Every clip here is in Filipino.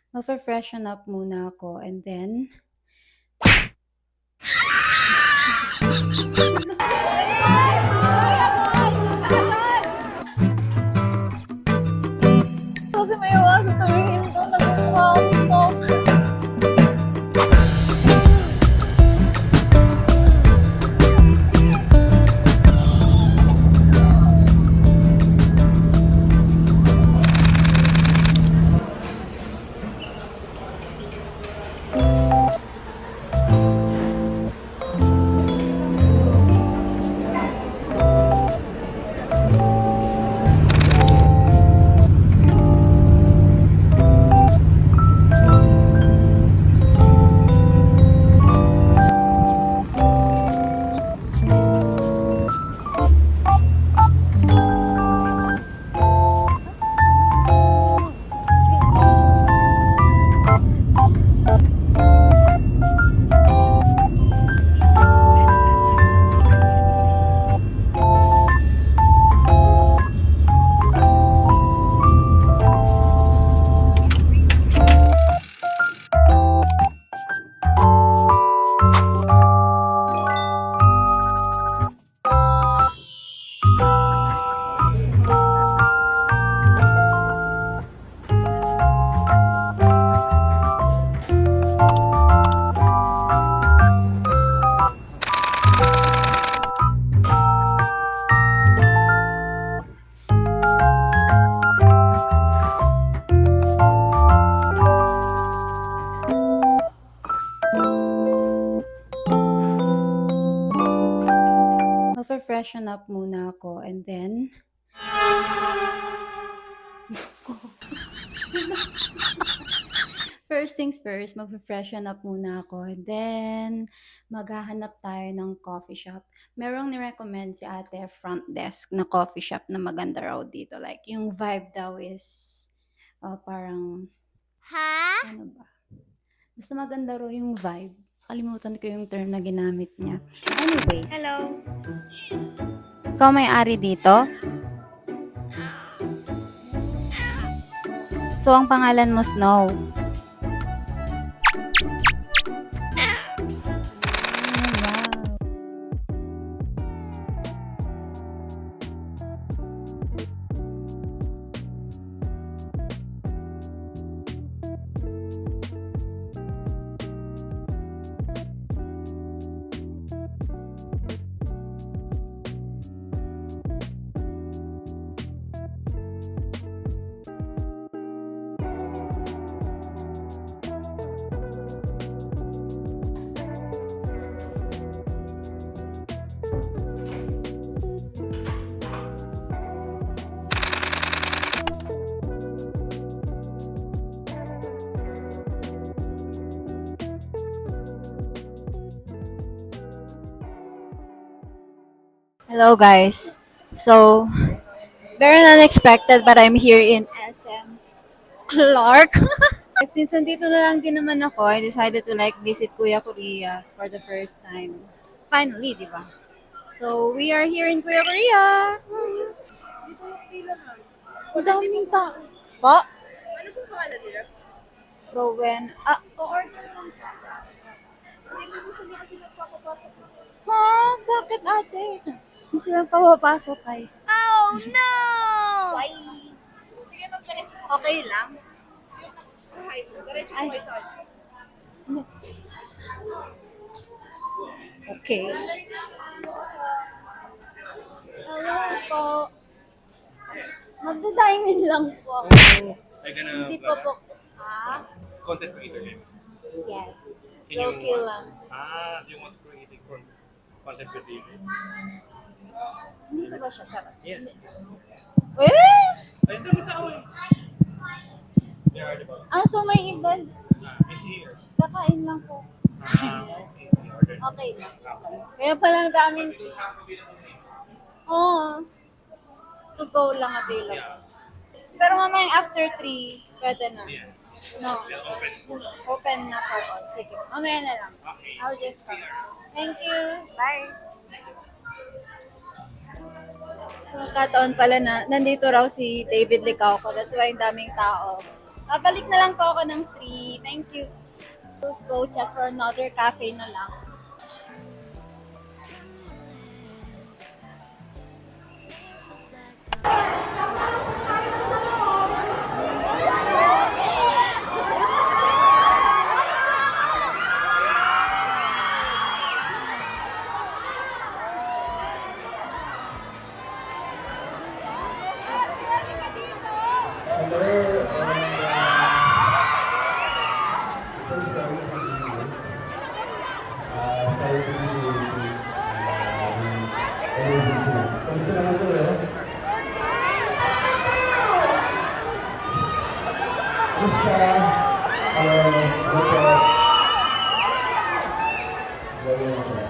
Magfe-freshen up muna ako and then kasi may iwasan tumingin ko, nagmumukha akong stalker. Magfe-freshen up muna ako and then first things first, magfe-freshen up muna ako and then maghahanap tayo ng coffee shop. Merong ni-recommend si ate front desk na coffee shop na maganda raw dito. Like, yung vibe daw is parang, ano ba? Basta maganda raw yung vibe. Kalimutan ko yung term na ginamit niya. Anyway, hello! Ikaw may-ari dito? So, ang pangalan mo Snow. Wow. Hello guys. So, it's very unexpected but I'm here in SM Clark. Since nandito na lang din naman ako, I decided to like visit Kuya Korea for the first time. Finally, di ba? So, we are here in Kuya Korea. Ang daming tao. Po? Ano pong pangalan nila? Rowen. Pa-order lang siya. Hindi mo siya kasi nagpapapasok. Ha? Bakit ate? Hindi sila papapasok guys. Oh no! Why? Sige, mag-diretso. Okay lang. Sa height mo. Diretso Ay. po kayo sa height. Okay. Hello po. Magda-dine-in lang po ako. Like gonna Hindi po po. Ha? content creator name. Yes. Can you- Low-key lang. Do you want to create a content creator? Hindi ko ba siya charot? Yes. Eh? Ay, dami tao eh. There are the So may event. Is here. Kakain lang po. Okay, so you ordered. Okay lang. Kaya palang daming... Oo. To go lang available. Yeah. Pero mamayang after 3, pwede na. Yes. No. They'll open for. Open na for all. Sige. Mamaya na lang. Okay. I'll just come. Thank you. Bye. So, nagkataon pala na nandito raw si David Licauco. That's why ang daming tao. Babalik na lang po ako ng 3. Thank you. Go check for another cafe na lang. Kamusta naman po, eh? Kamusta? Kamusta? Gawin mo siya.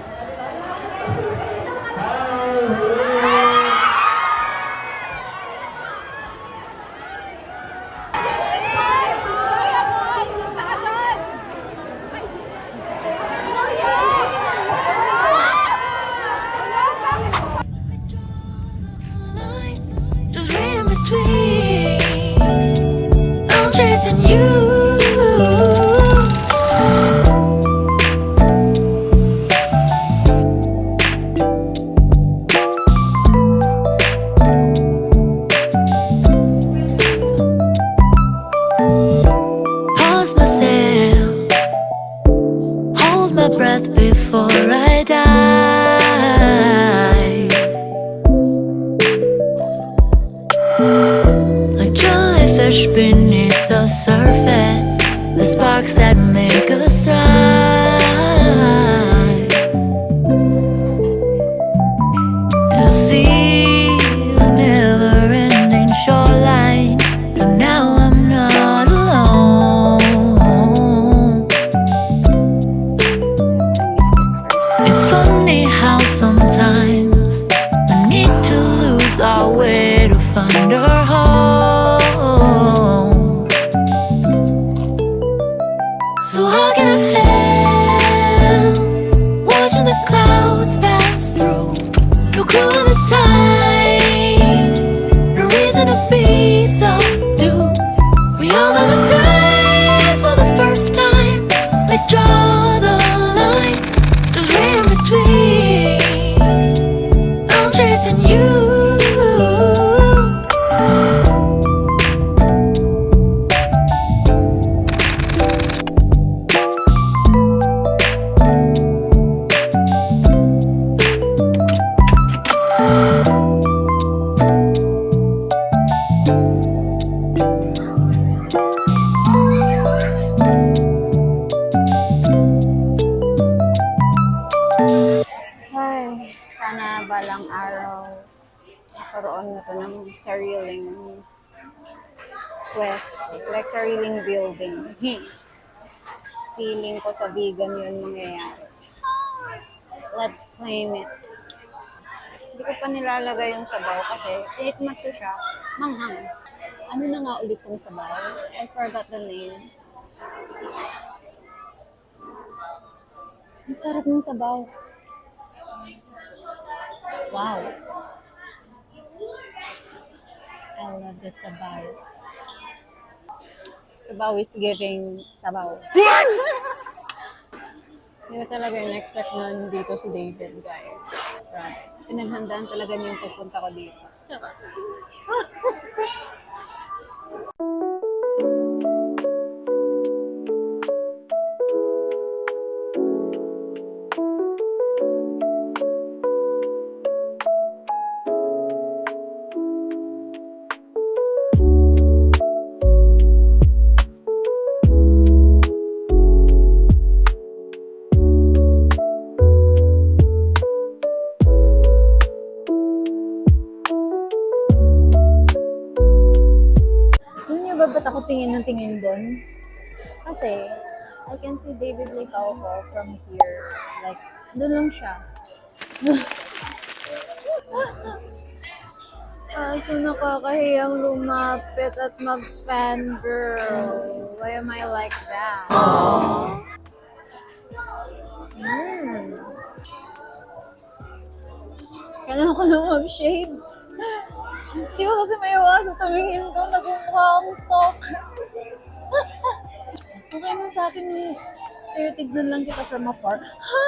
Lines, just read in between. I'm chasing you. Pause myself, hold my breath before I die. Like jellyfish beneath the surface, the sparks that make us thrive. And I see the never-ending shoreline, but now I'm not alone. It's funny how sometimes we need to lose our way to find our home. So how can I fail watching the clouds pass through? No clue of the time, no reason to be subdued. We all know the skies for the first time. They draw the lines, just read in between. I'm chasing you. Ay, sana balang araw magkaroon na to ng sariling quest, like sariling building. Feeling ko sa vegan yun mangyayari. Let's claim it. Hindi ko pa nilalagay yung sabaw kasi tikmat ko siya, manghang. Ano na nga ulit yung sabaw? I forgot the name. Ang sarap ng sabaw. Wow. I love the sabaw. Sabaw is giving sabaw. Hindi ko talaga in-expect na nandito si David, guys. Pinaghandaan talaga niya yung pagpunta ko dito. Alam niyo ba ba't ako tingin ng tingin doon? Kasi, I can see David Licauco from here. Like, doon lang siya. So nakakahiyang lumapit at mag-fangirl. Why am I like that? Kailangan ko lang mag-shade. Hindi ko kasi may iwasan tumingin ko. Nagmumukha akong stalker. Okay na sa akin, tignan lang kita from afar. Ha?